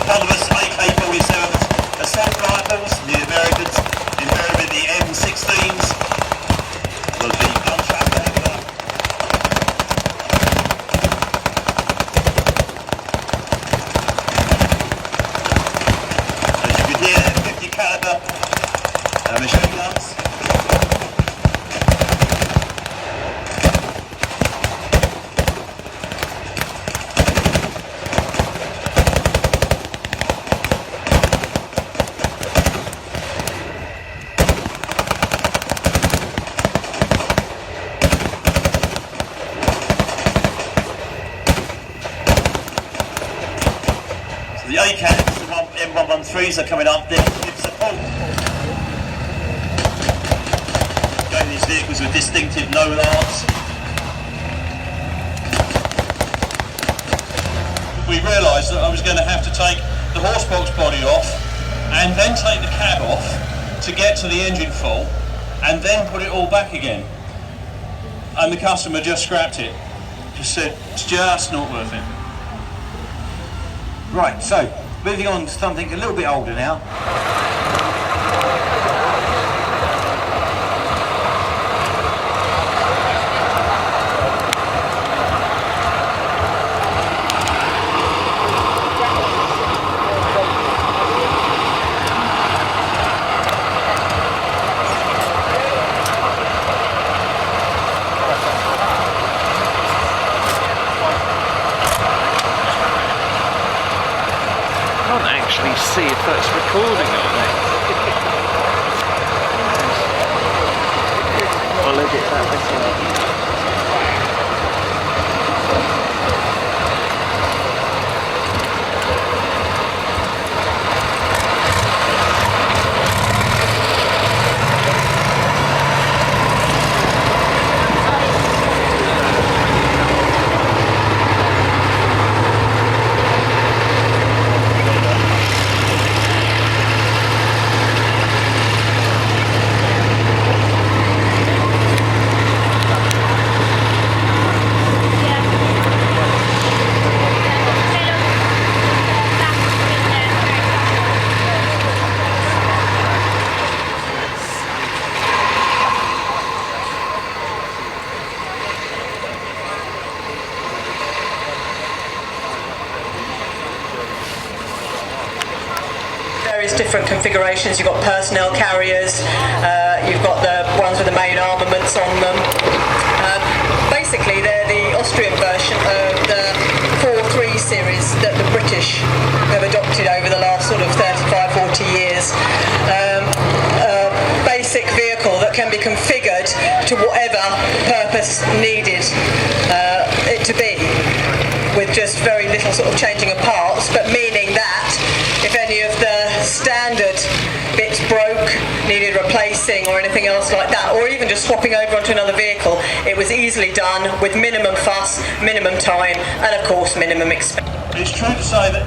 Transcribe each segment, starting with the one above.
autonomous AK-47s, assault rifles, the Americans inherited the M16s, will be gunshot regular. As you can hear, 50 caliber machine guns. The ACATs, the M113s are coming up there to give support. Going these vehicles with distinctive no alarms. We realised that I was going to have to take the horsebox body off and then take the cab off to get to the engine full and then put it all back again. And the customer just scrapped it. Just said, it's just not worth it. Right, so moving on to something a little bit older now. See if that's recording on it. I'll edit that bit. Different configurations. You've got personnel carriers, you've got the ones with the main armaments on them. Basically they're the Austrian version of the 4.3 series that the British have adopted over the last sort of 35-40 years. A basic vehicle that can be configured to whatever purpose needed it to be, with just very little sort of changing of parts, but meaning that if any of the standard bits broke, needed replacing or anything else like that, or even just swapping over onto another vehicle, it was easily done with minimum fuss, minimum time, and of course minimum expense. It's true to say that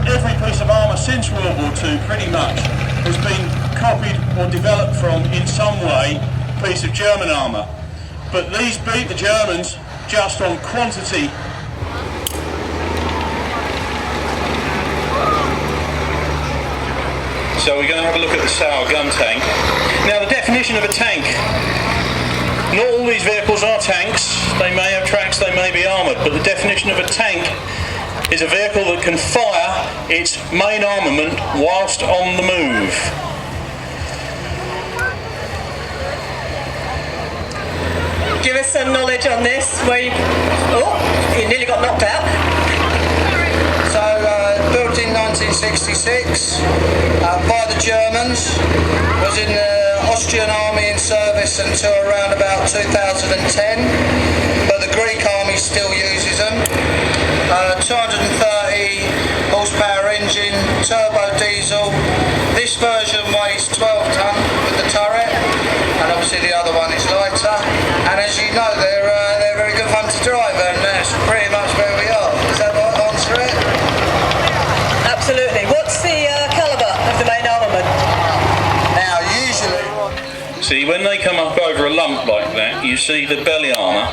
every piece of armour since World War II pretty much has been copied or developed from, in some way, a piece of German armour. But these beat the Germans just on quantity. So we're going to have a look at the Sauer gun tank. Now, the definition of a tank. Not all these vehicles are tanks. They may have tracks, they may be armoured, but the definition of a tank is a vehicle that can fire its main armament whilst on the move. Give us some knowledge on this. You nearly got knocked out. So, built in 1966 by the Germans, was in the Austrian army in service until around about 2010, but the Greek army still uses them. 230 horsepower engine, turbo diesel. This version weighs 12 tonne with the turret, and obviously the other one is lighter. And as you know, they're very good fun to drive, and that's pretty much where we are. Is that right answer it? Absolutely. What's the calibre of the main armament? Now, usually... See, when they come up over a lump like that, you see the belly armour,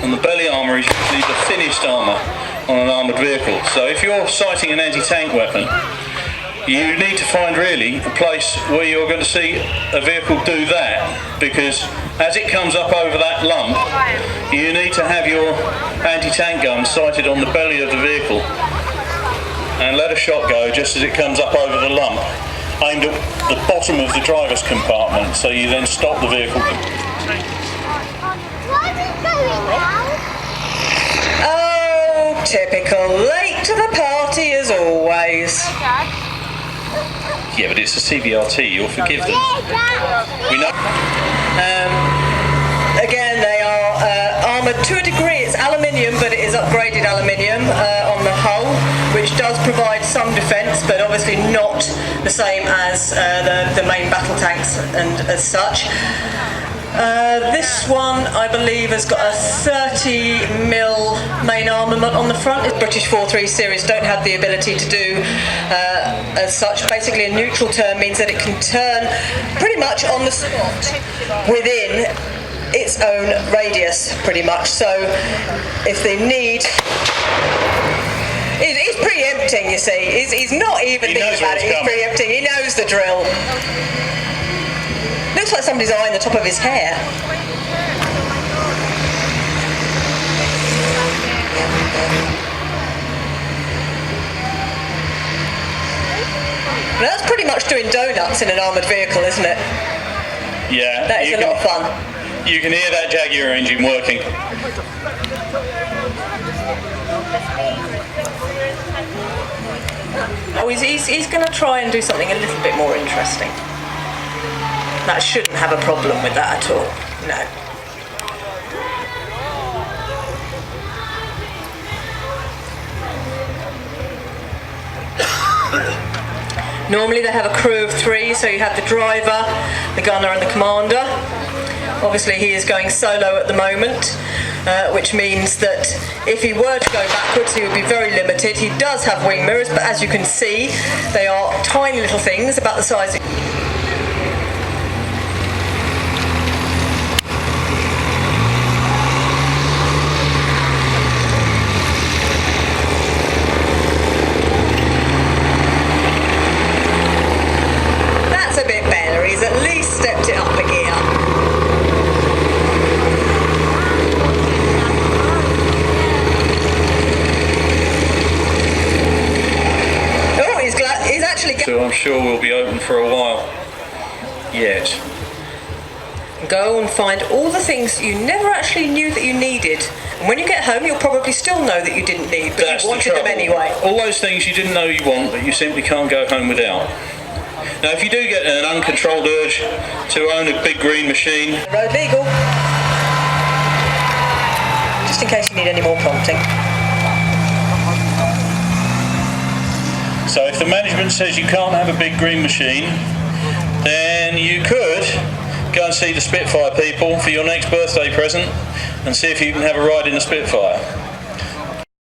and the belly armour is usually the finished armour. on an armoured vehicle. So if you're sighting an anti-tank weapon, you need to find really a place where you're going to see a vehicle do that, because as it comes up over that lump, you need to have your anti-tank gun sighted on the belly of the vehicle and let a shot go just as it comes up over the lump, aimed at the bottom of the driver's compartment, so you then stop the vehicle. Oh, typical. Late to the party as always. Yeah, but it's a CBRT, you'll forgive them. We know. Again, they are armoured to a degree. It's aluminium, but it is upgraded aluminium on the hull, which does provide some defence, but obviously not the same as the main battle tanks and as such. This one, I believe, has got a 30mm main armament on the front. British 4.3 series don't have the ability to do as such. Basically, a neutral turn means that it can turn pretty much on the spot within its own radius, pretty much. So, if they need... He's preempting, you see. He's not even thinking about it. He's preempting. He knows the drill. Looks like somebody's eyeing the top of his hair. Now that's pretty much doing donuts in an armoured vehicle, isn't it? Yeah. That is a lot of fun. You can hear that Jaguar engine working. Oh, he's going to try and do something a little bit more interesting. That shouldn't have a problem with that at all. No. Normally they have a crew of 3, so you have the driver, the gunner and the commander. Obviously he is going solo at the moment, which means that if he were to go backwards he would be very limited. He does have wing mirrors, but as you can see they are tiny little things about the size of... That's a bit better. He's at least stepped it up a gear. So I'm sure we'll be open for a while yet. Go and find all the things you never actually knew that you needed. And when you get home, you'll probably still know that you didn't need, but That's you wanted them anyway. All those things you didn't know you want, but you simply can't go home without. Now, if you do get an uncontrolled urge to own a big green machine... Road legal. Just in case you need any more prompting. So if the management says you can't have a big green machine, then you could go and see the Spitfire people for your next birthday present and see if you can have a ride in the Spitfire.